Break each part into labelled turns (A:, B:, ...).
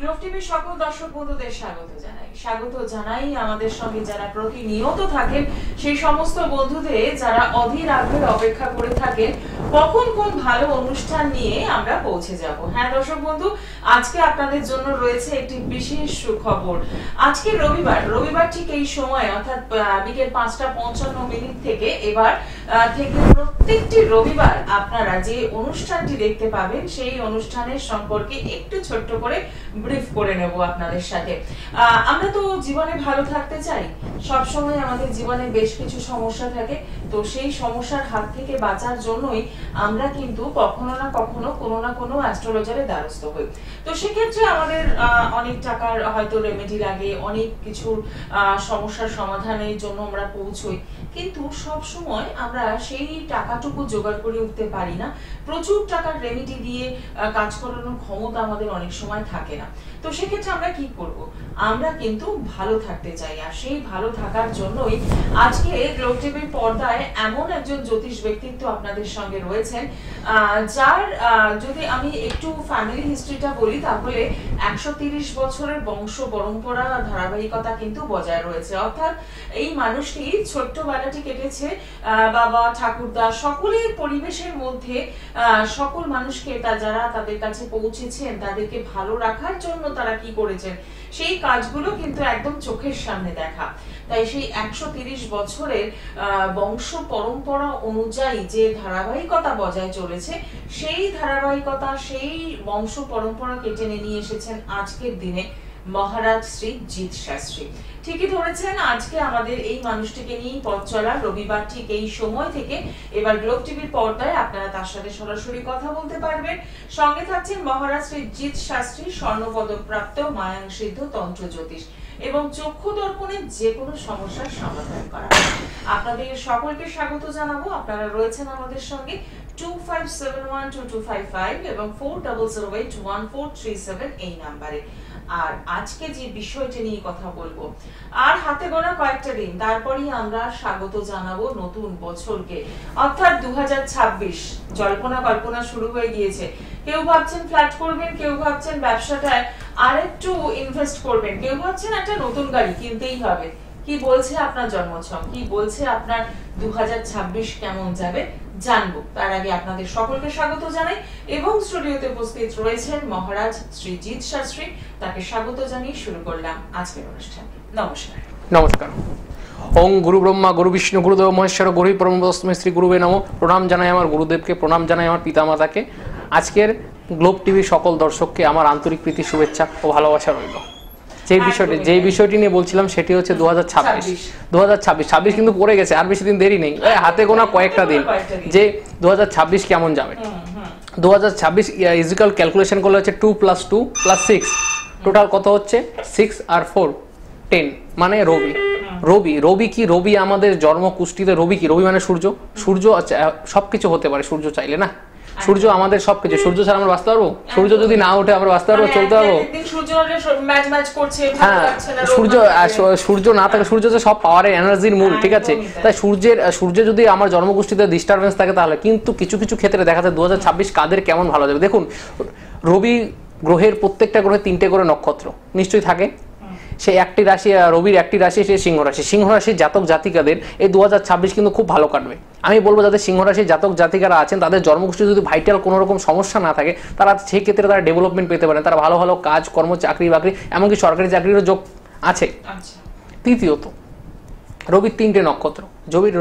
A: Globe টিভির সকল দর্শক বন্ধুদের স্বাগত জানাই আমাদের সঙ্গে যারা প্রতিনিয়ত থাকেন সেই সমস্ত বন্ধুদের যারা অধীর আগ্রহে অপেক্ষা করে থাকেন কখন কোন ভালো অনুষ্ঠান নিয়ে আমরা পৌঁছে যাব। হ্যাঁ দর্শক বন্ধু, আজকে আপনাদের জন্য রয়েছে একটি বিশেষ সুখবর। আজকে রবিবার ঠিক এই সময় অর্থাৎ বিকেল 5:55 থেকে এবার থেকে প্রত্যেকটি রবিবার আপনারা যে অনুষ্ঠানটি দেখতে পাবেন সেই অনুষ্ঠানের সম্পর্কে একটু ছোট্ট করে ব্রিফ করে নেব আপনাদের সাথে। আমরা তো জীবনে ভালো থাকতে চাই, সব সময় আমাদের জীবনে বেশ কিছু সমস্যা থাকে, তো সেই সমস্যার হাত থেকে বাঁচার জন্যই আমরা কিন্তু কখনো না কখনো কোনো না কোনো অ্যাস্ট্রোলজারের দ্বারস্থ হই। তো সেক্ষেত্রে আমাদের অনেক টাকার হয়তো রেমেডি লাগে, অনেক কিছু সমস্যার সমাধানের জন্য আমরা পৌঁছই, কিন্তু সব সময় আমরা সেই টাকাটুকু জোগাড় করে উঠতে পারি না। প্রচুর টাকার রেমেডি দিয়ে কাজ করানোর ক্ষমতা আমাদের অনেক সময় থাকে না। তো সেক্ষেত্রে আমরা কি করব? আমরা কিন্তু ভালো থাকতে চাই, আর সেই ভালো থাকার জন্যই আজকে গ্লোব টিভির পর্দায় এমন একজন জ্যোতিষ ব্যক্তিত্ব আপনাদের সঙ্গে রয়েছেন, যার যদি আমি একটু ফ্যামিলি হিস্ট্রিটা বলি তাহলে 130 বছরের বংশ পরম্পরা ধারাবাহিকতা কিন্তু বজায় রয়েছে। অর্থাৎ এই মানুষটি ছোট্টবেলাটি কেটেছে বাবা ঠাকুরদা সকলের পরিবেশের মধ্যে, সকল মানুষকে যারা তাদের কাছে পৌঁছেছেন তাদেরকে ভালো রাখার জন্য তারা কি করেছেন সেই কাজগুলো কিন্তু একদম চোখের সামনে দেখা। তাই সেই 130 বছরের বংশ পরম্পরা অনুযায়ী যে ধারাবাহিকতা বজায় চলেছে সেই ধারাবাহিকতা, সেই বংশ পরম্পরাকে টেনে নিয়ে এসেছেন আজকের দিনে মহারাজ শ্রী জিৎ শাস্ত্রী। ঠিকই ধরেছেন, আজকে আমাদের এই মানুষটিকে নিয়েই পথ চলা। রবিবার ঠিক এই সময় থেকে এবার গ্লোব টিভির পর্দায় আপনারা তার সাথে সরাসরি কথা বলতে পারবেন। সঙ্গে থাকছেন মহারাজ শ্রী জিৎ শাস্ত্রী, স্বর্ণপদক প্রাপ্ত মায়াং সিদ্ধ তন্ত্র জ্যোতিষ এবং চক্ষু দর্পণে যে কোনো সমস্যার সমাধান করা। আপনাদের সকলকে স্বাগত জানাবো। আপনারা রয়েছেন আমাদের সঙ্গে 25712255 এবং 40081437 এই নাম্বারে। আর আজকে যে বিষয়টি নিয়ে কথা বলবো, আর হাতে গোনা কয়েকটা দিন তারপরেই আমরা স্বাগত জানাবো নতুন বছরকে, অর্থাৎ 2026। জল্পনা কল্পনা শুরু হয়ে গিয়েছে। কেউ ভাবছেন ফ্ল্যাট করবেন, কেউ ভাবছেন ব্যবসাটায় আর একটু ইনভেস্ট করবেন, কেউ ভাবছেন একটা নতুন গাড়ি কিনতেই হবে। কি বলছে আপনার জন্মছক, কি বলছে আপনার 2026 কেমন যাবে জানবো। তার আগে আপনাদের সকলকে স্বাগত জানাই এবং স্টুডিওতে উপস্থিত রয়েছেন মহারাজ শ্রী জিৎ শাস্ত্রী। তাকে স্বাগত জানিয়ে শুরু করলাম আজকের অনুষ্ঠান। নমস্কার।
B: নমস্কার। ওং গুরু ব্রহ্মা গুরু বিষ্ণু গুরুদেব মহেশ্বর গুরু পরম তস্মৈ শ্রী গুরুবে নমঃ। প্রণাম জানাই আমার গুরুদেবকে, প্রণাম জানাই আমার পিতামাতাকে। আজকের গ্লোব টিভির সকল দর্শককে আমার আন্তরিক প্রীতি, শুভেচ্ছা ও ভালোবাসা রইল। যেই বিষয়টি নিয়ে বলছিলাম সেটি হচ্ছে 2026 কিন্তু পড়ে গেছে, আর বেশি দিন দেরি নেই, হাতে গোনা কয়েকটা দিন যে 2026 কেমন যাবে। 2026 ইজিক্যাল ক্যালকুলেশন করলে হচ্ছে 2 + 2 + 6, টোটাল কত হচ্ছে 6 আর 4 10, মানে রবি কি? রবি আমাদের জন্ম কুষ্টিতে রবি কি? রবি মানে সূর্য সবকিছু হতে পারে সূর্য চাইলে, না? সূর্য আমাদের সবকিছু। সূর্য ছাড়া আমরা বাঁচতে পারবো? সূর্য যদি না ওঠে আমরা বাঁচতে পারবো, চলতে পারবো? সূর্য না থাকে, সূর্য হচ্ছে সব পাওয়ারের এনার্জির মূল, ঠিক আছে? তাই সূর্য যদি আমার জন্মগোষ্ঠীতে ডিস্টারবেন্স থাকে তাহলে কিন্তু কিছু কিছু ক্ষেত্রে দেখা যায় 2026 কাদের কেমন ভালো যাবে। দেখুন, রবি গ্রহের প্রত্যেকটা গ্রহে 3টে করে নক্ষত্র নিশ্চয়ই থাকে। সেই একটি রাশি, রবির একটি রাশি সে সিংহ রাশি। সিংহ রাশির জাতক জাতিকাদের এই 2026 কিন্তু খুব ভালো কাটবে। আমি বলবো যাদের সিংহ রাশির জাতক জাতিকারা আছেন তাদের জন্মগোষ্ঠী যদি ভাইটাল কোনো রকম সমস্যা না থাকে, তারা সেই ক্ষেত্রে তারা ডেভেলপমেন্ট পেতে পারেন, তারা ভালো ভালো কাজ কর্ম, চাকরি বাকরি, এমনকি সরকারি চাকরিরও যোগ আছে। তৃতীয়ত, রবির 3টে নক্ষত্র। রবির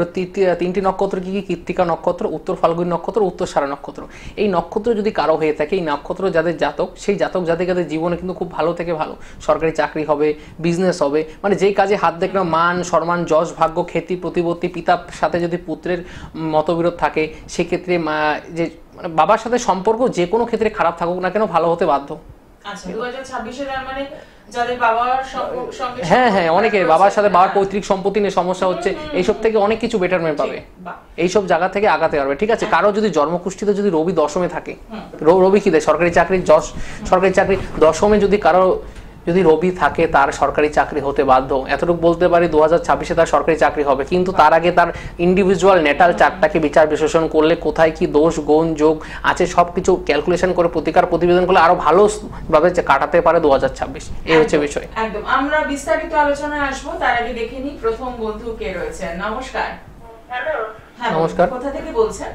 B: 3টি নক্ষত্র কি? কৃত্তিকা নক্ষত্র, উত্তর ফাল্গুনী নক্ষত্র, উত্তরসারা নক্ষত্র। এই নক্ষত্র যদি কারো হয়ে থাকে, এই নক্ষত্র যাদের জাতক, সেই জাতক জাতিকাদের জীবনে কিন্তু খুব ভালো থেকে ভালো সরকারি চাকরি হবে, বিজনেস হবে, মানে যেই কাজে হাত দেখলে মান সম্মান যশ ভাগ্য খ্যাতি প্রতিপত্তি, পিতার সাথে যদি পুত্রের মতবিরোধ থাকে সেক্ষেত্রে যে মানে বাবার সাথে সম্পর্ক যে কোনো ক্ষেত্রে খারাপ থাকুক না কেন ভালো হতে বাধ্য।
A: আচ্ছা, 2026 এর মানে যাদের বাবার সঙ্গে
B: হ্যাঁ অনেকে বাবার সাথে বাবার পৈতৃক সম্পত্তি নিয়ে সমস্যা হচ্ছে, এইসব থেকে অনেক কিছু বেটারমেন্ট পাবে, এইসব জায়গা থেকে আগাতে পারবে, ঠিক আছে? কারো যদি জন্মকুষ্ঠিতে যদি রবি দশমে থাকে, রবি কি দেয়? সরকারি চাকরি, সরকারি চাকরি দশমে যদি কারো যদি রবি থাকে তার সরকারি চাকরি হতে বাধ্য, এতটুকু বলতে পারি 2026-এ তার সরকারি চাকরি হবে। কিন্তু তার আগে তার ইন্ডিভিজুয়াল নেটাল চার্টটাকে বিচার বিশ্লেষণ করলে কোথায় কি দোষ গুণ যোগ আছে সবকিছু ক্যালকুলেশন করে প্রতিকার প্রতিবেদন করলে আরো ভালোভাবে কাটাতে পারে 2026। এই হচ্ছে বিষয়।
A: একদম আমরা বিস্তারিত আলোচনায় আসবো, তার আগে দেখে নিই প্রথম বন্ধু কে রয়েছে। নমস্কার।
C: হ্যালো,
A: হ্যাঁ
B: নমস্কার।
A: কোথা থেকে বলছেন?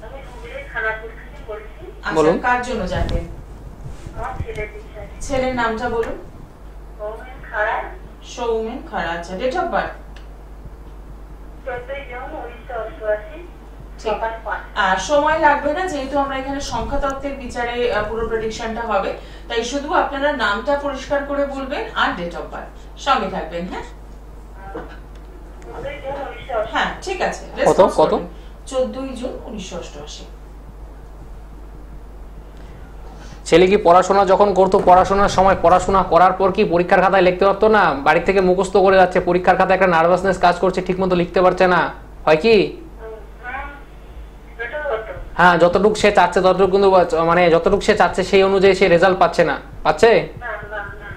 C: আমি হুগলি খানাপুর থেকে বলছি।
B: বলুন।
A: কার জন্য জানবেন?
C: আমার ছেলের বিষয়ে।
A: ছেলের নামটা বলুন।
C: সৌমেন খাড়া,
A: সৌমেন খাড়া। আচ্ছা, ডেট অফ বার্থ?
C: 14 জুন 1988, সকাল 5।
A: আর সময় লাগবে না, যেহেতু আমরা এখানে সংখ্যা তত্ত্বের বিচারে পুরো প্রেডিকশনটা হবে, তাই শুধু আপনারা নামটা পরিষ্কার করে বলবেন আর ডেট অফ বার্থ সঙ্গে থাকবেন। হ্যাঁ
C: 14 জুন 1988।
A: হ্যাঁ ঠিক আছে।
B: কত?
A: রেসপন্স
B: কত?
A: করুন। 14 জুন 1988।
B: ছেলে কি পড়াশোনা যখন করতো, পড়াশোনার সময় পড়াশোনা করার পর কি পরীক্ষার খাতায় লিখতে পারতো না? বাড়ি থেকে মুখস্থ করে যাচ্ছে, পরীক্ষার খাতায় একটা নার্ভাসনেস কাজ করছে, ঠিকমতো লিখতে পারছে না, হয় কি?
C: এটা হতো।
B: হ্যাঁ, যতটুকু সে চাচ্ছে ততটুকু কিন্তু মানে যতটুকু সে চাচ্ছে সেই অনুযায়ী সে রেজাল্ট পাচ্ছে না, পাচ্ছে।
C: না না না।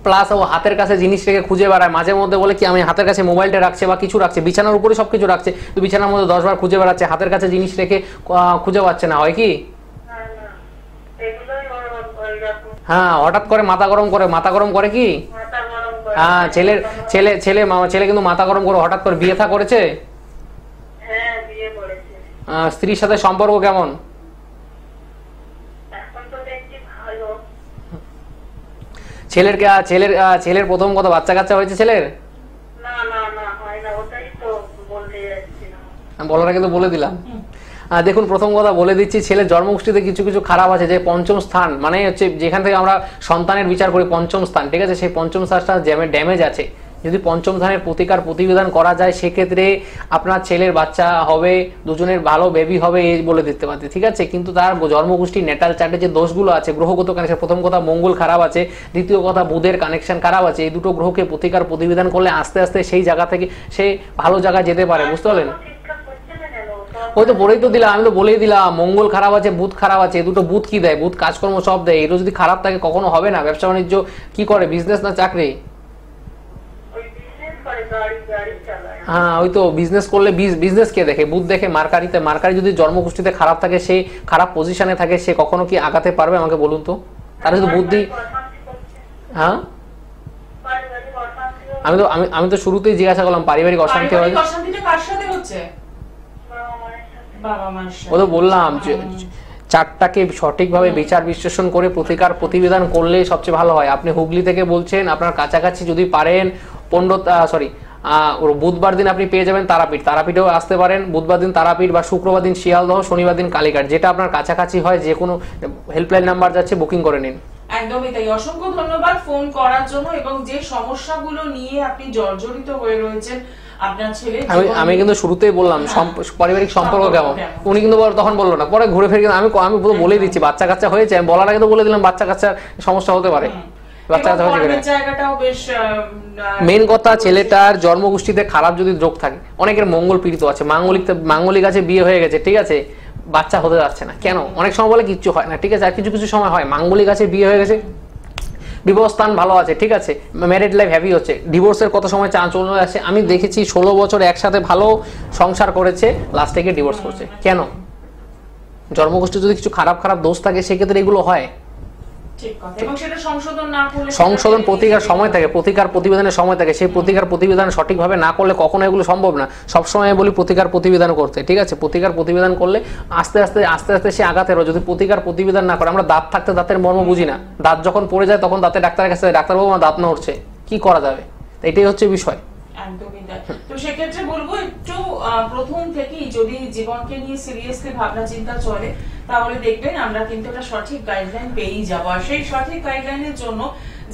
B: প্লাস ও হাতের কাছে জিনিস রেখে খুঁজে বেড়ায়, মাঝে মধ্যে বলে কি আমি হাতের কাছে মোবাইলটা রাখছে বা কিছু রাখছে, বিছানার উপরে সবকিছু রাখছে, তো বিছানার মধ্যে 10 বার খুঁজে বেড়াচ্ছে, হাতের কাছে জিনিস রেখে খুঁজে পাচ্ছে না, হয় কি?
C: না না। এগুলোই ওই রকম
B: হ্যাঁ, হঠাৎ করে মাথা গরম করে, মাথা গরম করে কি?
C: মাথা গরম করে।
B: হ্যাঁ, ছেলে কিন্তু মাথা গরম করে হঠাৎ করে বিয়ে থা করেছে।
C: হ্যাঁ, বিয়ে করেছে।
B: স্ত্রীর সাথে সম্পর্ক কেমন?
C: এখন তো দেখছি ভালো।
B: ছেলের প্রথম কথা বাচ্চা কাচ্চা হয়েছে ছেলের?
C: না না না, হয় না, ওটাই তো বলতে যাচ্ছিলাম।
B: আমি বলার আগে তো বলে দিলাম। দেখুন, প্রথম কথা বলে দিচ্ছি, ছেলের জন্মকুষ্ঠিতে কিছু কিছু খারাপ আছে, যে পঞ্চম স্থান মানে হচ্ছে যেখান থেকে আমরা সন্তানের বিচার করি, পঞ্চম স্থান, ঠিক আছে, সেই পঞ্চম স্থানটা ড্যামেজ আছে। যদি পঞ্চম স্থানের প্রতিকার প্রতিবিধান করা যায় সেক্ষেত্রে আপনার ছেলের বাচ্চা হবে, দুজনের ভালো বেবি হবে, এই বলে দিতে পারতে, ঠিক আছে। কিন্তু তার জন্মকুষ্ঠী নেটাল চার্টে যে দোষগুলো আছে, গ্রহগত কানেকশন, প্রথম কথা মঙ্গল খারাপ আছে, দ্বিতীয় কথা বুধের কানেকশন খারাপ আছে, এই দুটো গ্রহকে প্রতিকার প্রতিবিধান করলে আস্তে আস্তে সেই জায়গা থেকে সে ভালো জায়গায় যেতে পারে, বুঝতে পারলেন?
C: ঠিকঠাক হচ্ছে না কেন?
B: ওই তো বলেই তো দিলাম, আমি তো বলেই দিলাম, মঙ্গল খারাপ আছে, বুধ খারাপ আছে, এই দুটো বুধ কি দেয়? বুধ কাজকর্ম সব দেয়। এটা যদি খারাপ থাকে কখনো হবে না। ব্যবসা বাণিজ্য কি করে, বিজনেস না চাকরি?
C: ওই বিজনেস করে, গাড়ি চালায়।
B: হ্যাঁ, ওই তো বিজনেস করলে বিজনেস কে দেখে? বুধ দেখে মার্কারিতে। মার্কারি যদি জন্মকুষ্ঠিতে খারাপ থাকে, সে খারাপ পজিশনে থাকে, সে কখনো কি আগাতে পারবে আমাকে বলুন তো? তার যদি বুদ্ধি, হ্যাঁ আমি তো শুরুতেই জিজ্ঞাসা করলাম পারিবারিক অশান্তি হয়।
A: পারিবারিক অশান্তিটা কার সাথে হচ্ছে? বাবা মার সাথে।
B: ও তো বললাম যে চারটাকে সঠিকভাবে বিচার বিশ্লেষণ করে প্রতিকার প্রতিবেদন করলে সবচেয়ে ভালো হয়। আপনি হুগলি থেকে বলছেন, আপনার কাছাকাছি যদি পারেন বুধবার দিন আপনি পেয়ে যাবেন তারাপীঠেও আসতে পারেন। বুধবার দিন তারাপীঠ বা শুক্রবার দিন শিয়ালদহ, শনিবার দিন কালীঘাট, যেটা আপনার কাছাকাছি হয়, যে কোনো হেল্পলাইন নাম্বার যাচ্ছে, বুকিং করে নিন।
A: একদমই তাই। অসংখ্য ধন্যবাদ ফোন করার জন্য, এবং যে সমস্যাগুলো নিয়ে আপনি জর্জরিত হয়ে রয়েছেন আপনার ছেলে।
B: আমি কিন্তু শুরুতেই বললাম পারিবারিক সম্পর্ক কেমন, উনি কিন্তু তখন বললো না, পরে ঘুরে ফিরে আমি বলে দিচ্ছি বাচ্চা কাচ্চা হয়েছে, আমি বলার আগে তো বলে দিলাম বাচ্চা কাচ্চার সমস্যা হতে পারে। মেন কথা, ছেলেটার জন্মগোষ্ঠীতে খারাপ যদি যোগ থাকে, অনেকের মঙ্গল পীড়িত আছে, মাঙ্গলিক আছে, বিয়ে হয়ে গেছে, ঠিক আছে, বাচ্চা হতে যাচ্ছে না কেন? অনেক সময় বলে কিচ্ছু হয় না, ঠিক আছে, আর কিছু কিছু সময় হয়। মাঙ্গলিক আছে, বিয়ে হয়ে গেছে, বিবাহ স্থান ভালো আছে, ঠিক আছে, ম্যারিড লাইফ হ্যাপি হচ্ছে, ডিভোর্সের কত সময় চান্স চলে আসে। আমি দেখেছি 16 বছর একসাথে ভালো সংসার করেছে, লাস্টে গিয়ে ডিভোর্স করছে। কেন? জন্মগোষ্ঠী যদি কিছু খারাপ দোষ থাকে সেক্ষেত্রে এগুলো হয়। সংশোধন প্রতিকার সময় থাকে, প্রতিকার প্রতিবেদনের সময় থাকে, সেই প্রতিকার প্রতিবেদন সঠিকভাবে না করলে কখনো এগুলো সম্ভব না। সবসময় বলি প্রতিকার প্রতিবেদন করতে, ঠিক আছে, প্রতিকার প্রতিবেদন করলে আস্তে আস্তে সে আগাতে পারে। যদি প্রতিকার প্রতিবেদন না করে, আমরা দাঁত থাকতে দাঁতের মর্ম বুঝি না, দাঁত যখন পড়ে যায় তখন দাঁতের ডাক্তারের কাছে ডাক্তারবাবু আমার দাঁত নড়ছে, কি করা যাবে? এটাই হচ্ছে বিষয়।
A: তো সেক্ষেত্রে বলবো একটু প্রথম থেকেই যদি জীবনকে নিয়ে সিরিয়াসলি ভাবনা চিন্তা চলে, তাহলে দেখবেন আমরা কিন্তু একটা সঠিক গাইডলাইন পেয়েই যাবো। আর সেই সঠিক গাইডলাইনের জন্য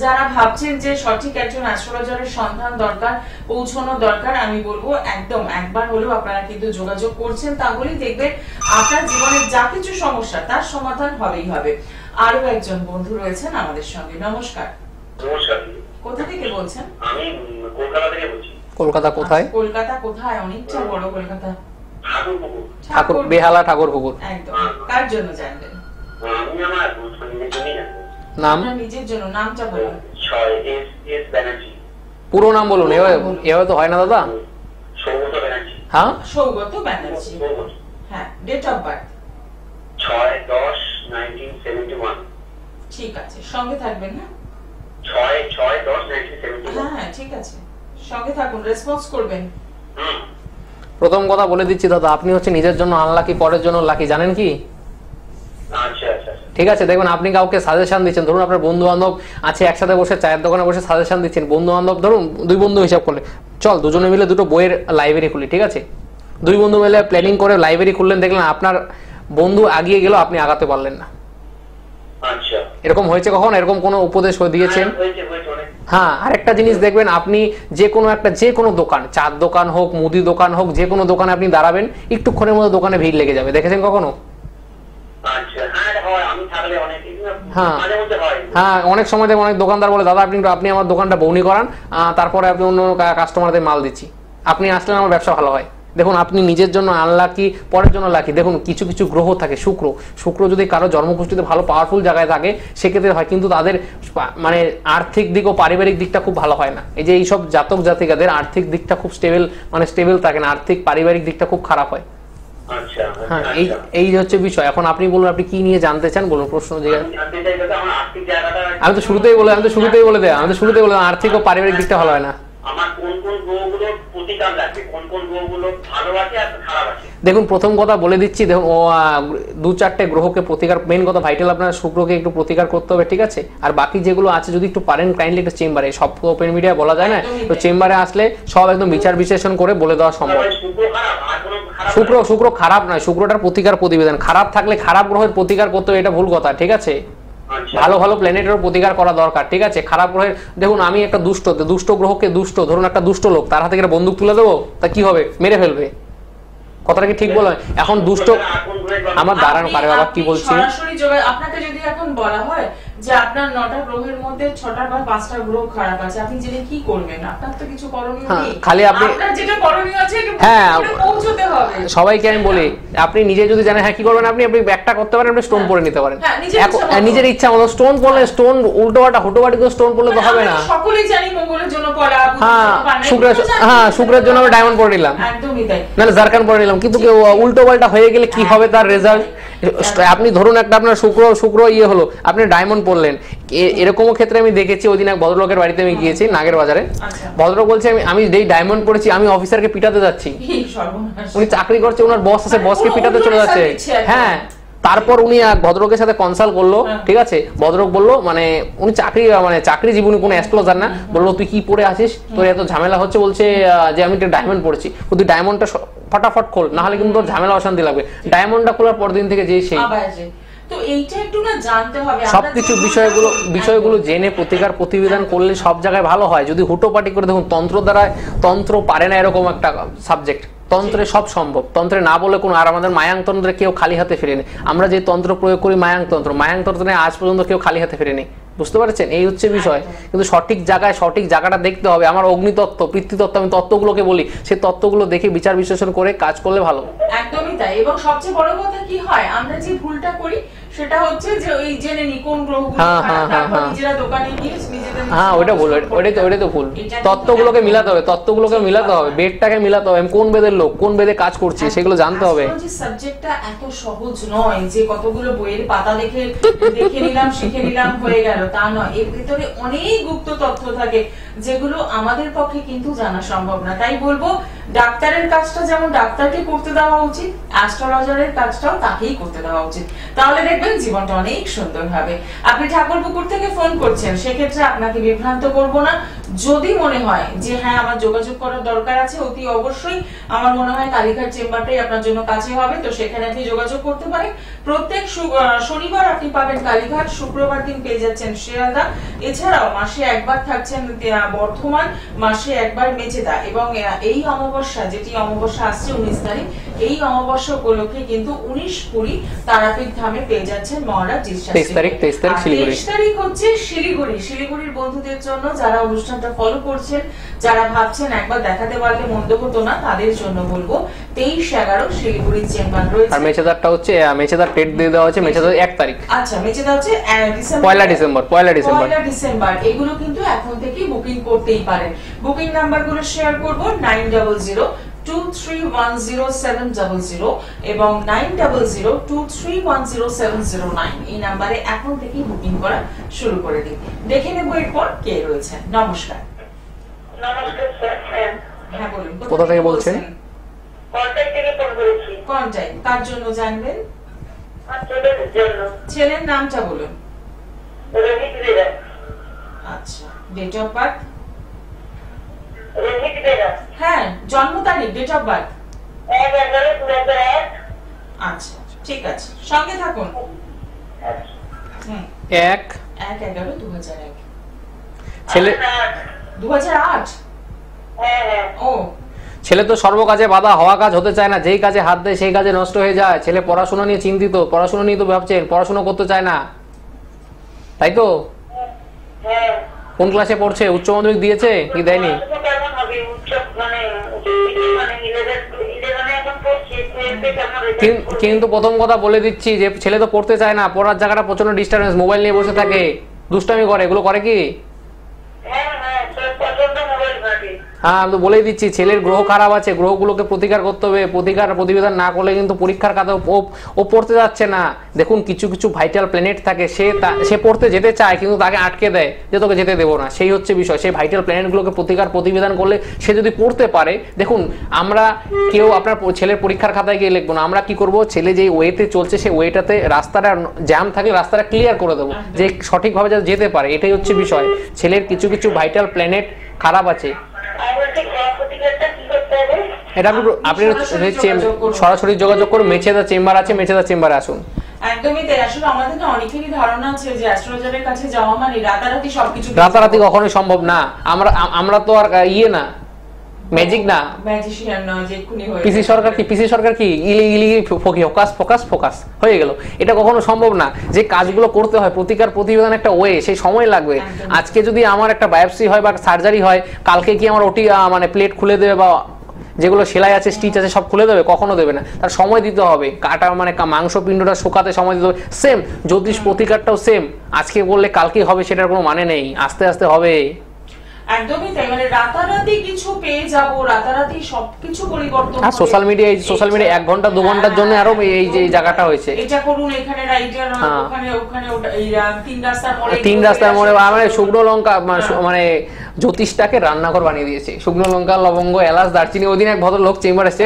A: যারা ভাবছেন যে সঠিক একজন অ্যাস্ট্রোলজারের সন্ধান দরকার, পৌঁছানো দরকার, আমি বলবো একদম একবার হলেও আপনারা কিন্তু যোগাযোগ করছেন, তাহলেই দেখবেন আপনার জীবনের যা কিছু সমস্যা তার সমাধান হবেই হবে। আরো একজন বন্ধু রয়েছেন আমাদের সঙ্গে। নমস্কার।
D: নমস্কার।
A: কোথা থেকে বলছেন?
D: আমি কলকাতা থেকে বলছি।
B: কলকাতা কোথায়?
A: কলকাতা কোথায়? অনেকটা বড় কলকাতা।
B: বেহালা ঠাকুরপুকুর।
A: একদম। কার জন্য জানবেন?
D: আমি আমার জন্যই জানবো।
B: নাম?
A: আপনার নিজের জন্য নামটা বলুন।
D: 6 এস এস ব্যানার্জি।
B: পুরো নাম বলুন, এভাবে তো হয় না দাদা।
D: সৌগত ব্যানার্জি।
B: হ্যাঁ,
A: সৌগত ব্যানার্জি।
D: সৌগত।
A: হ্যাঁ, ডেট অফ বার্থ
D: 6/10/1971।
A: ঠিক আছে, সঙ্গে থাকবেন না?
D: 6/10/1971।
A: হ্যাঁ ঠিক আছে, সঙ্গে থাকুন, রেসপন্স করবেন।
B: প্রথম কথা বলে দিচ্ছি দাদা, আপনি হচ্ছে নিজের জন্য আনলাকি, পরের জন্য লাকি, জানেন কি?
D: আচ্ছা আচ্ছা।
B: ঠিক আছে, দেখবেন আপনি কাউকে সাজেশন দিচ্ছেন, ধরুন আপনার বন্ধু বান্ধব আছে, একসাথে বসে চায়ের দোকানে বসে সাজেশন দিচ্ছেন, বন্ধু বান্ধব ধরুন 2 বন্ধু হিসাব করলে, চল দুজনে মিলে 2টো বইয়ের লাইব্রেরি খুলি, ঠিক আছে? 2 বন্ধু মিলে প্ল্যানিং করে লাইব্রেরি খুললেন, দেখলেন আপনার বন্ধু আগিয়ে গেল, আপনি আগাতে পারলেন না।
D: আচ্ছা।
B: এরকম হয়েছে কখন? এরকম কোনো উপদেশ দিয়েছেন?
D: হয়েছে অনেক।
B: হ্যাঁ, আরেকটা জিনিস দেখবেন, আপনি যে কোনো দোকান, চার দোকান হোক, মুদি দোকান হোক, যে কোনো দোকানে আপনি দাঁড়াবেন, একটুক্ষণের মধ্যে দোকানে ভিড় লেগে যাবে, দেখেছেন কখনো?
D: আচ্ছা, হ্যাঁ হয়, আমি থাকলে অনেক
B: হ্যাঁ।
D: মাঝে মধ্যে হয়।
B: হ্যাঁ, অনেক সময় দেখবেন অনেক দোকানদার বলে, দাদা আপনি আমার দোকানটা বউনি করান, তারপরে আপনি অন্য কাস্টমারদের মাল দিচ্ছি, আপনি আসলেন আমার ব্যবসা ভালো হয়। দেখুন, আপনি নিজের জন্য আনলাকি, পরের জন্য লাকি। দেখুন, কিছু কিছু গ্রহ থাকে, শুক্র যদি কারো জন্মকুষ্ঠিতে ভালো পাওয়ারফুল জায়গায় থাকে সেক্ষেত্রে হয়, কিন্তু তাদের মানে আর্থিক দিক ও পারিবারিক দিকটা খুব ভালো হয় না। এই যে এইসব জাতক জাতিকাদের আর্থিক দিকটা খুব স্টেবল থাকে না, আর্থিক পারিবারিক দিকটা খুব খারাপ হয়।
D: আচ্ছা।
B: হ্যাঁ, এই হচ্ছে বিষয়। এখন আপনি বলুন, আপনি কি নিয়ে জানতে চান, বলুন প্রশ্ন জিজ্ঞাসা। আমি তো শুরুতেই বলে দেয় আর্থিক ও পারিবারিক দিকটা ভালো হয় না।
D: আমার কোন কোন গ্রহগুলো প্রতিকার লাগবে, কোন কোন গ্রহগুলো ভালো আছে আর খারাপ আছে?
B: দেখুন, প্রথম কথা বলে দিচ্ছি, দেখুন 2-4টে গ্রহকে প্রতিকার, মেন কথা ভাইটাল আপনার শুক্রকে একটু প্রতিকার করতে হবে, ঠিক আছে? আর বাকি যেগুলো আছে যদি একটু পারেন কাইন্ডলি একটা চেম্বারে, সব ওপেন মিডিয়া বলা যায় না, তো চেম্বারে আসলে সব একদম বিচার বিশ্লেষণ করে বলে দেওয়া সম্ভব। শুক্র খারাপ নয়, শুক্রটার প্রতিকার প্রতিবেদন। খারাপ থাকলে খারাপ গ্রহের প্রতিকার করতে হবে, এটা ভুল কথা, ঠিক আছে? ভালো ভালো প্ল্যানেটেরও প্রতিকার করা দরকার, ঠিক আছে? খারাপ গ্রহের, দেখুন আমি একটা দুষ্ট গ্রহকে ধরুন একটা দুষ্ট লোক, তার হাতে একটা বন্দুক তুলে দেবো, তা কি হবে? মেরে ফেলবে। কথাটা কি ঠিক বললাম? এখন দুষ্ট আমার দাঁড়ানো পারে বাবা, কি বলছি?
A: সরাসরি আপনাকে যদি এখন বলা হয় যে আপনার 9টা গ্রহের মধ্যে 6টা বা 5টা গ্রহ খারাপ আছে, আপনি জেনে কি করবেন? আপনার তো কিছু করণীয় নেই,
B: খালি আপনি
A: আপনার যেটা করণীয় আছে
B: হ্যাঁ
A: পৌঁছতে হবে।
B: সবাইকে আমি বলি, আপনি নিজে যদি জানেন হ্যাঁ কি করবেন, আপনি একটা করতে পারেন, আপনি স্টোন পরে নিতে পারেন নিজের ইচ্ছা মতো। স্টোন পরলে স্টোন উল্টোপাল্টা হুটোপাটি করে স্টোন পরলে তো হবে না।
A: সকলেই জানি মঙ্গলের জন্য পড়া,
B: শুক্রের জন্য আমি ডায়মন্ড পরে নিলাম,
A: একদমই তাই,
B: নাহলে জারকান পরে নিলাম, কিন্তু উল্টো পাল্টা হয়ে গেলে কি হবে তার রেজাল্ট? আপনি ধরুন একটা আপনার শুক্র হলো, আপনি ডায়মন্ড পরলেন, এরকমও ক্ষেত্রে আমি দেখেছি। ওই দিন এক ভদ্রলোকের বাড়িতে আমি গিয়েছি নাগের বাজারে, ভদ্রলোক বলছে আমি যেই ডায়মন্ড পরেছি আমি অফিসারকে পিটাতে যাচ্ছি, উনি চাকরি করছে, ওনার বস আছে, বসকে পিটাতে চলে যাচ্ছে। হ্যাঁ, তারপর উনি ভদ্রলোকের সাথে কনসাল্ট করলো, ঠিক আছে? ভদ্রলোক বললো, মানে উনি চাকরি জীবনে কোনো অ্যাস্ট্রোলজার না, বললো তুই কি পরে আছিস, তোর এত ঝামেলা হচ্ছে, বলছে যে আমি একটা ডায়মন্ড পড়েছি, তুই ডায়মন্ডটা ফটাফট খোল, না হলে কিন্তু তোর ঝামেলা অশান্তি লাগবে। ডায়মন্ডটা খোলার পর দিন থেকে যেই সেই
A: তো এইটা একটু না জানতে হবে,
B: সবকিছু বিষয়গুলো জেনে প্রতিকার প্রতিবিধান করলে সব জায়গায় ভালো হয়। যদি হুটোপাটি করে, দেখুন তন্ত্র পারে না এরকম একটা সাবজেক্ট, তন্ত্রে সব সম্ভব, তন্ত্রে না বলে কোনো, আর আমাদের মায়াংতন্ত্রে কেউ খালি হাতে ফিরেনি। আমরা যে তন্ত্র প্রয়োগ করি মায়াংতন্ত্রে আজ পর্যন্ত কেউ খালি হাতে ফিরেনি, বুঝতে পারছেন? এই হচ্ছে বিষয়। কিন্তু সঠিক জায়গাটা দেখতে হবে। আমার অগ্নিতত্ত্ব, পৃথিবীতত্ত্ব, আমি তত্ত্বগুলোকে বলি, সেই তত্ত্বগুলো দেখে বিচার বিশ্লেষণ করে কাজ করলে ভালো।
A: একদমই তাই। এবং সবচেয়ে বড় কথা কি হয়, আমরা যে ভুলটা করি সেটা হচ্ছে যে ওই জেনে নি কোন গ্রহগুলো খারাপ, তারপর নিজেরা দোকানে গিয়ে নিজেদের
B: ওটা ভুল, ওটাই তো ভুল। তত্ত্বগুলোকে মিলাতে হবে, বেদটাকে মিলাতে হবে, কোন বেদের লোক কোন বেদে কাজ করছে সেগুলো জানতে হবে।
A: সাবজেক্টটা এত সহজ নয় যে কতগুলো বইয়ের পাতা দেখে নিলাম, শিখে নিলাম, হয়ে গেল, তা নয়। এর ভিতরে অনেক গুপ্ত তথ্য থাকে যেগুলো আমাদের পক্ষে কিন্তু জানা সম্ভব না। তাই বলবো, ডাক্তারের কাজটা যেমন ডাক্তারকে করতে দেওয়া উচিত, অ্যাস্ট্রোলজারের কাজটাও তাকেই করতে দেওয়া উচিত, তাহলে দেখবেন জীবনটা অনেক সুন্দর হবে। আপনি ঠাকুরপুকুর থেকে ফোন করছেন, সেক্ষেত্রে আপনাকে বিভ্রান্ত করব না। যদি মনে হয় যে হ্যাঁ আমার যোগাযোগ করার দরকার আছে, অতি অবশ্যই আমার মনে হয় কালীঘাট চেম্বারটাই আপনার জন্য কাছে হবে, তো সেখানে আপনি যোগাযোগ করতে পারেন। প্রত্যেক শনিবার আপনি পাবেন কালীঘাট, শুক্রবার দিন পেয়ে যাচ্ছেন শিয়ালদা, এছাড়াও মাসে একবার থাকছেন বর্ধমান, মাসে একবার মেচেদা, এবং এই অমাবস্যা, যেটি অমাবস্যা আসছে 19 তারিখ, এই অমাবস্যা উপলক্ষে কিন্তু 19-20 তারাপীঠ ধামে পেয়ে যাচ্ছেন মহারাজ ডিসচার্জ।
B: 23 তারিখ শিলিগুড়ি।
A: 23 তারিখ হচ্ছে শিলিগুড়ির বন্ধুদের জন্য, যারা অনুষ্ঠানটা ফলো করছেন, যারা ভাবছেন একবার দেখাতে পারলে মন্দ হতো না, তাদের জন্য বলবো 23-11 শিলিগুড়ির চেম্বার রয়েছে।
B: আর মেচেদারটা হচ্ছে মেচেদার ডেট দিয়ে দেওয়া হচ্ছে মেচেদার 1 তারিখ।
A: আচ্ছা, মেচেদা হচ্ছে
B: পয়লা ডিসেম্বর।
A: এগুলো কিন্তু এখন থেকে বুকিং করতেই পারেন। বুকিং নাম্বারগুলো শেয়ার করব 90023107000 এবং 90023107009। এই নাম্বারে এখন থেকে বুকিং করা শুরু করে দিন। দেখে নেব এরপর কে রয়েছে। নমস্কার।
C: নমস্কার স্যার।
A: হ্যাঁ বলুন,
B: কোথা থেকে বলছেন?
C: কন্ট্যাক্ট থেকে ফোন করেছি।
A: কন্টাক্ট কার জন্য জানবেন?
C: ছেলের জন্য।
A: ছেলের নামটা বলুন।
C: রোহিত বেরা।
A: আচ্ছা, date of birth?
C: Rohit Bera.
A: হ্যাঁ, জন্ম তারিখ, ডেট অফ বার্থ?
C: 1/11/2001।
A: আচ্ছা, ঠিক আছে, সঙ্গে থাকুন।
B: 1/11/2001। ছেলে
A: 2008?
C: হ্যাঁ।
A: ও,
B: ছেলে তো সর্বকাজে বাধা, হওয়া কাজ হতে চায় না, যেই কাজে হাত দেয় সেই কাজে নষ্ট হয়ে যায়। ছেলে পড়াশোনা নিয়ে চিন্তিত, পড়াশোনা নিয়ে তো ভাবছেন, পড়াশোনা করতে চায় না, তাই তো?
C: হ্যাঁ।
B: কোন ক্লাসে পড়ছে? উচ্চ মাধ্যমিক দিয়েছে কি দেয়নি?
C: কেমন হবে উচ্চ মানে 11 এখন পড়ছে, 12 কেমন রেজাল্ট?
B: কিন্তু প্রথম কথা বলে দিচ্ছি যে ছেলে তো পড়তে চায় না, পড়ার জায়গাটা প্রচন্ড ডিস্টার্বেন্স, মোবাইল নিয়ে বসে থাকে, দুষ্টামি করে, এগুলো করে কি?
C: হ্যাঁ, স্যার প্রচন্ড মোবাইল ঘাটে।
B: হ্যাঁ, আমি তো বলেই দিচ্ছি, ছেলের গ্রহ খারাপ আছে, গ্রহগুলোকে প্রতিকার করতে হবে। প্রতিবিধান না করলে কিন্তু পরীক্ষার খাতা ও পড়তে যাচ্ছে না। দেখুন, কিছু কিছু ভাইটাল প্ল্যানেট থাকে, সে পড়তে যেতে চায় কিন্তু তাকে আটকে দেয় যে তোকে যেতে দেবো না। সেই হচ্ছে বিষয়। সেই ভাইটাল প্ল্যানেটগুলোকে প্রতিবিধান করলে সে যদি পড়তে পারে, দেখুন আমরা কেউ আপনার ছেলের পরীক্ষার খাতায় গিয়ে লিখবো না। আমরা কি করব, ছেলে যে ওয়েতে চলছে সেই ওয়েটাতে রাস্তাটা জ্যাম থাকলে রাস্তাটা ক্লিয়ার করে দেবো, যে সঠিকভাবে যাতে যেতে পারে। এটাই হচ্ছে বিষয়। ছেলের কিছু কিছু ভাইটাল প্ল্যানেট খারাপ আছে। এটা আপনি সরাসরি যোগাযোগ করুন। মেচেদা চেম্বার আছে, মেচেদা চেম্বারে আসুন।
A: একদমই তাই। আসলে আমাদের না অনেকেরই ধারণা আছে যে অ্যাস্ট্রোলজারের কাছে যাওয়া মানে রাতারাতি সবকিছু।
B: রাতারাতি কখনোই সম্ভব না। আমরা তো আর ইয়ে না, ম্যাজিক না,
A: ম্যাজিশিয়ান না যে এক্ষুনি হয়ে।
B: পিসি সরকার কি ইলি ফোকাস হয়ে গেল। এটা কখনো সম্ভব না। যে কাজগুলো করতে হয়, প্রতিবেদন একটা ওয়ে, সেই সময় লাগবে। আজকে যদি আমার একটা বায়োপসি হয় বা সার্জারি হয়, কালকে কি আমার ওটি মানে প্লেট খুলে দেবে বা যেগুলো সেলাই আছে, স্টিচ আছে, সব খুলে দেবে? কখনো দেবে না। তার সময় দিতে হবে। কাটা মানে মাংসপিণ্ডটা শুকাতে সময় দিতে হবে। সেম জ্যোতিষ প্রতিকারটাও সেম। আজকে বললে কালকে হবে সেটার কোনো মানে নেই, আস্তে আস্তে হবে।
A: একদমই তাই। মানে রাতারাতি কিছু পেয়ে যাবো, রাতারাতি সবকিছু পরিবর্তন হবে।
B: সোশ্যাল মিডিয়া 1 ঘন্টা 2 ঘন্টার জন্য আরো এই যে জায়গাটা হয়েছে,
A: এটা করুন, এখানে রাইটার, ওখানে ওটা, এই
B: 3 রাস্তার মোড়ে মানে শুকনো লঙ্কা মানে জ্যোতিষটাকে রান্নাঘর বানিয়ে দিয়েছে। শুকনো লঙ্কা, লবঙ্গ, এলাচ, দারচিনি। ওই দিন এক ভদ্রলোক চেম্বার এসেছে,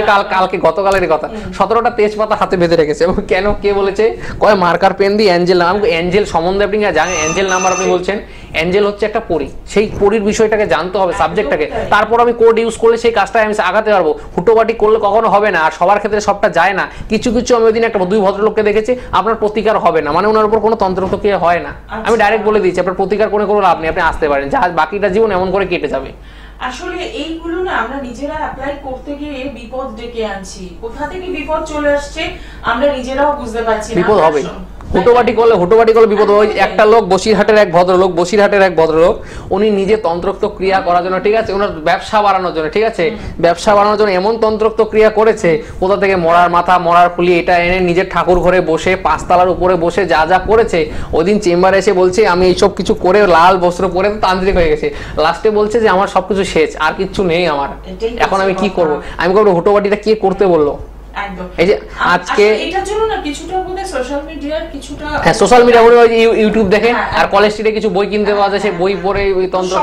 B: গতকালের কথা, 17টা তেজপাতা হাতে বেঁধে রেখেছে। এবং কেন, কে বলেছে? কয় মার্কার পেন দিয়ে অ্যাঞ্জেল নাম। অ্যাঞ্জেল সম্বন্ধে আপনি জানেন? অ্যাঞ্জেল নাম্বার আপনি বলছেন, অ্যাঞ্জেল হচ্ছে একটা পরী। সেই পরীর বিষয়টাকে জানতে হবে, সাবজেক্টটাকে। তারপর আমি কোড ইউজ করলে সেই কাজটা আমি আগাতে পারবো। হুটোবাটি করলে কখনো হবে না। আর সবার ক্ষেত্রে সবটা যায় না। কিছু আমি ওই দিন একটা 2 ভদ্রলোককে দেখেছি, আপনার প্রতিকার হবে না, মানে ওনার উপর কোনো তন্ত্রক্রিয়া হয় না। আমি ডাইরেক্ট বলে দিচ্ছি, আপনার প্রতিকার কোনো লাভ নেই, আপনি আসতে পারেন, যা বাকিটা জীবন এমন করে কেটে যাবে।
A: আসলে এইগুলো না আমরা নিজেরা অ্যাপ্লাই করতে গিয়ে বিপদ ডেকে আনছি। কোথা থেকে বিপদ চলে আসছে আমরা নিজেরাও বুঝতে পারছি না।
B: বিপদ হবে। হুটোবাটি করলে বিপদ। ওই একটা লোক, বসিরহাটের এক ভদ্রলোক, উনি নিজে তন্ত্রোক্ত ক্রিয়া করার জন্য, ঠিক আছে, ওনার ব্যবসা বাড়ানোর জন্য, ঠিক আছে, ব্যবসা বাড়ানোর জন্য এমন তন্ত্রোক্ত ক্রিয়া করেছে, কোথা থেকে মরার মাথা, মরার ফুলি, এটা এনে নিজের ঠাকুর ঘরে বসে 5 তলার উপরে বসে যা করেছে। ওই দিন চেম্বারে এসে বলছে আমি এইসব কিছু করে লাল বস্ত্র পরে তান্ত্রিক হয়ে গেছে। লাস্টে বলছে যে আমার সবকিছু শেষ, আর কিচ্ছু নেই আমার, এখন আমি কি করবো? আমি বলবো হুটোবাটিটা কে করতে বললো? এই যে আজকে
A: এটার জন্য না কিছুটা বোধহয় সোশ্যাল মিডিয়ার কিছুটা,
B: হ্যাঁ সোশ্যাল মিডিয়া বলে ওই ইউটিউব দেখে আর কলেজ স্ট্রিটে কিছু বই কিনতে পাওয়া যায়, সেই বই পড়ে ওই তন্ত্র।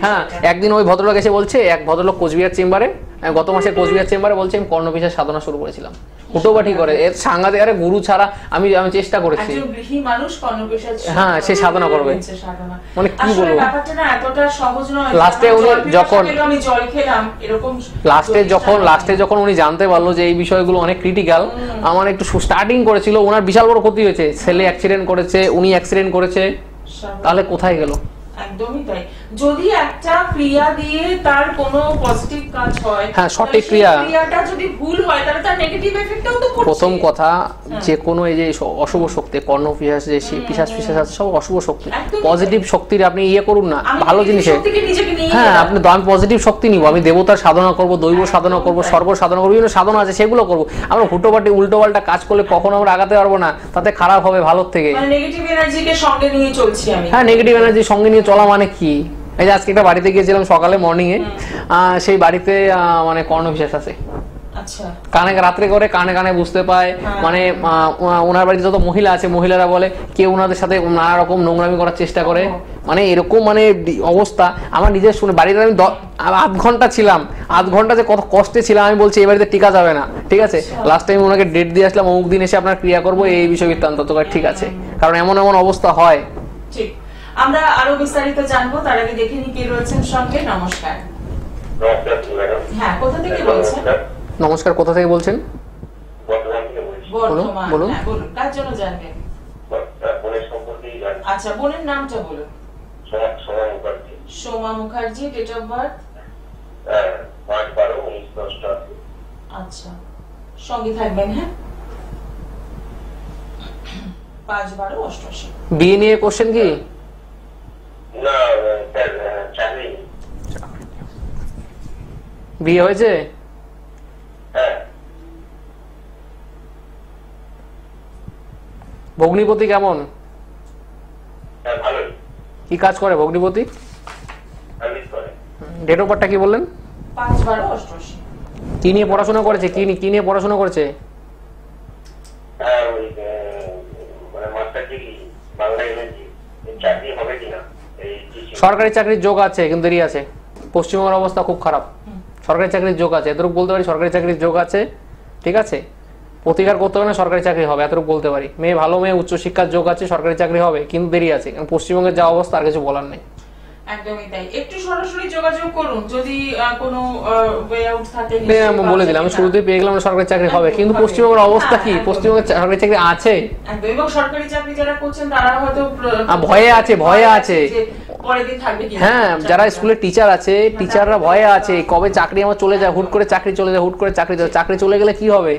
B: হ্যাঁ, একদিন ওই ভদ্রলোক এসে বলছে, এক ভদ্রলোক কোচবিহার চেম্বারে, গত মাসে কোচবিহার চেম্বারে বলছে আমি কর্ণপিশার সাধনা শুরু করেছিলাম। হুটোবাটি করে এর সাংঘাতে, আরে গুরু ছাড়া আমি চেষ্টা করেছি। হ্যাঁ, সে সাধনা করবে, মানে কি বলবো,
A: এতটা সহজ নয়।
B: লাস্টে উনি লাস্টে যখন উনি জানতে পারলো যে এই বিষয়গুলো অনেক ক্রিটিক্যাল, আমার একটু স্টার্টিং করেছিল, ওনার বিশাল বড় ক্ষতি হয়েছে। ছেলে অ্যাক্সিডেন্ট করেছে, উনি অ্যাক্সিডেন্ট করেছে, তাহলে কোথায় গেল?
A: একদমই তাই। যদি একটা ক্রিয়া দিয়ে তার কোনো পজিটিভ কাজ হয়,
B: হ্যাঁ, সঠিক
A: তাহলে সেই
B: ক্রিয়া।
A: ক্রিয়াটা যদি ভুল হয় তাহলে তার নেগেটিভ এফেক্টটাও তো পড়ছে।
B: প্রথম কথা, যে কোনো এই যে অশুভ শক্তি, কর্ণ পিশাচ, যে পিশাচ আছে, সব অশুভ শক্তি।
A: একদমই
B: পজিটিভ শক্তির আপনি ইয়ে করুন না,
A: আমি
B: ভালো
A: negative
B: জিনিসে।
A: শক্তিকে নিজেকে নিয়ে
B: হ্যাঁ,
A: গেলাম।
B: আপনি আমি পজিটিভ শক্তি নিব, আমি দেবতার সাধনা করব, দৈব সাধনা করব, সর্ব সাধনা করব, বিভিন্ন সাধনা আছে সেগুলো করব। আমরা হুটোপাটি উল্টোপাল্টা কাজ করলে কখনো আমরা আগাতে পারবো না, তাতে খারাপ হবে ভালোর থেকে।
A: মানে নেগেটিভ এনার্জিকে সঙ্গে নিয়ে চলছি আমি।
B: হ্যাঁ, নেগেটিভ এনার্জি সঙ্গে নিয়ে চলা মানে কি? এই যে আজকে একটা বাড়িতে গিয়েছিলাম সকালে মর্নিং এ, সেই বাড়িতে মানে কর্ণবিশ্বাস আছে।
A: আচ্ছা।
B: কানে রাত্রে করে কানে কানে বুঝতে পায়, মানে ওনার বাড়িতে যত মহিলা আছে মহিলারা বলে কেউ ওনাদের সাথে নানা রকম নোংরামি করার চেষ্টা করে, মানে এরকম মানে অবস্থা। আমার নিজের শুনে বাড়িতে আমি 8 ঘন্টা ছিলাম, 8 ঘন্টা যে কত কষ্টে ছিলাম আমি বলছি এই বাড়িতে টিকা যাবে না। ঠিক আছে, লাস্ট টাইম ওনাকে ডেট দিয়ে আসলাম, অমুক দিন এসে আপনার ক্রিয়া করবো এই বিষয় বৃত্তান্ত। তো ঠিক আছে, কারণ এমন এমন অবস্থা হয়।
A: ঠিক, আমরা আরো বিস্তারিত জানবো, তার আগে দেখে নি কে রয়েছেন সঙ্গে। নমস্কার।
D: নমস্কার ম্যাডাম।
A: হ্যাঁ, কোথা থেকে বলছেন?
B: নমস্কার, কোথা থেকে বলছেন?
D: বর্ধমান থেকে বলছি।
A: বর্ধমান।
B: বলুন।
A: হ্যাঁ, বলুন, কার জন্য জানবেন?
D: বোনের সম্পর্কেই জানছি।
A: আচ্ছা, বোনের নামটা বলুন।
D: Soma Mukherjee.
A: Soma Mukherjee, date of birth?
D: 5/12/1988।
A: আচ্ছা, সঙ্গে থাকবেন। হ্যাঁ, 5/12/88।
B: বিয়ে নিয়ে কোশ্চেন কি?
D: না স্যার, চাকরি।
B: বিয়ে হয়েছে?
D: হ্যাঁ।
B: ভগ্নিপতি কেমন?
D: হ্যাঁ, ভালোই।
B: কি কাজ করে ভগ্নিপতি?
D: সার্ভিস করে।
B: ডেট অফ বার্থটা কি বললেন?
A: 5/12/88।
B: কি নিয়ে পড়াশোনা করেছে? কি নিয়ে পড়াশোনা করেছে?
D: হ্যাঁ, ওই মানে মাস্টার ডিগ্রি বাংলা ইংরেজি। চাকরি হবে কিনা এই
B: সরকারি চাকরির যোগ আছে, কিন্তু দেরি আছে। পশ্চিমবঙ্গের অবস্থা খুব খারাপ। সরকারি চাকরির যোগ আছে, এতটুকু বলতে পারি। সরকারি চাকরির যোগ আছে, ঠিক আছে। প্রতিকার করতে হবে না, সরকারি চাকরি হবে, এতটুকু বলতে পারি। মেয়ে ভালো, মেয়ে উচ্চশিক্ষার যোগ আছে, সরকারি চাকরি হবে, কিন্তু দেরি আছে। কারণ পশ্চিমবঙ্গের যা অবস্থা আর কিছু বলার নেই।
A: একদমই তাই। একটু সরাসরি যোগাযোগ করুন যদি কোনো ওয়ে আউট থাকে।
B: আমি বলে দিলাম, আমি শুরুতেই পেয়ে গেলাম সরকারি চাকরি হবে, কিন্তু পশ্চিমবঙ্গের অবস্থা কি? পশ্চিমবঙ্গের সরকারি চাকরি আছে,
A: এবং সরকারি চাকরি যারা করছেন তারা হয়তো
B: ভয়ে আছে, ভয়ে আছে।
A: পরের দিন থাকবে কি?
B: হ্যাঁ, যারা স্কুলে টিচার আছে, টিচাররা ভয়ে আছে, কবে চাকরি আমার চলে যায়, হুট করে চাকরি চলে যায়, হুট করে চাকরি চলে গেলে কি হবে?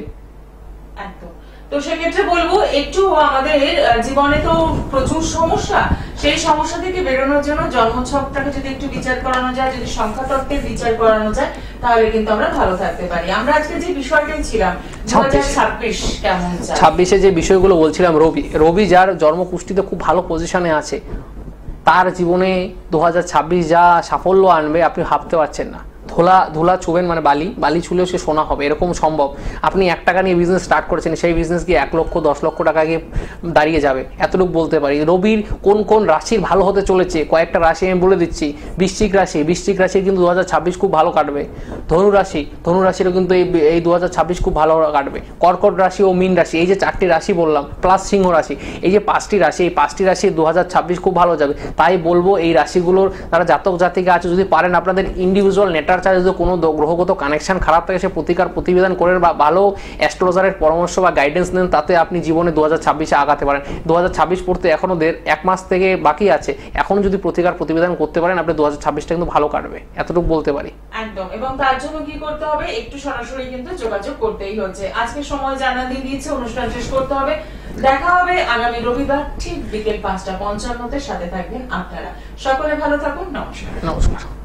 A: একদম। তো সেক্ষেত্রে বলবো, একটু আমাদের জীবনে তো প্রচুর সমস্যা, সেই সমস্যা থেকে বেরোনোর জন্য জন্মছকটাকে যদি একটু বিচার করানো যায়, যদি সংখ্যা তত্ত্বের বিচার করানো যায়, তাহলে কিন্তু আমরা ভালো থাকতে পারি। আমরা আজকে যে বিষয়টাই ছিলাম 2026 কেমন যায়,
B: 26-এ যে বিষয়গুলো বলছিলাম, রবি যার জন্মকুষ্ঠিতে খুব ভালো পজিশনে আছে, তার জীবনে 2026 যা সাফল্য আনবে আপনি ভাবতে পারছেন না। ধুলা ছুবেন মানে বালি ছুলেও সে সোনা হবে, এরকম সম্ভব। আপনি 1 টাকা নিয়ে বিজনেস স্টার্ট করেছেন, সেই বিজনেস গিয়ে 1 লক্ষ 10 লক্ষ টাকা গিয়ে দাঁড়িয়ে যাবে, এতটুকু বলতে পারি। রবির কোন কোন রাশির ভালো হতে চলেছে কয়েকটা রাশি আমি বলে দিচ্ছি। বৃশ্চিক রাশির কিন্তু 2026 খুব ভালো কাটবে। ধনু রাশিরও কিন্তু এই 2026 খুব ভালো কাটবে। কর্কট রাশি ও মীন রাশি, এই যে 4টি রাশি বললাম, প্লাস সিংহ রাশি, এই যে 5টি রাশি, এই 5টি রাশি 2026 খুব ভালো যাবে। তাই বলবো এই রাশিগুলোর তারা জাতক জাতিকা আছে, যদি পারেন আপনাদের ইন্ডিভিজুয়াল নেটার চার্জ, যদি কোনো গ্রহগত কানেকশন খারাপ থাকে সে প্রতিবেদন করে বা ভালো অ্যাস্ট্রোলজারের পরামর্শ বা গাইডেন্স নেন, তাতে আপনি জীবনে 2026-এ আগাতে পারেন। 2026 পড়তে এখনো 1 মাস থেকে বাকি আছে, এখন যদি প্রতিবেদন করতে পারেন আপনি 2026টা কিন্তু ভালো কাটবে, এতটুকু বলতে পারি।
A: একদম। এবং তার জন্য কি করতে হবে? একটু সরাসরি কিন্তু যোগাযোগ করতেই হচ্ছে। আজকে সময় জানা দিয়ে দিয়েছে, অনুষ্ঠান শেষ করতে হবে। দেখা হবে আগামী রবিবার ঠিক বিকেল 5:55-তে। সাথে থাকবেন আপনারা। সকলে ভালো থাকুন। নমস্কার।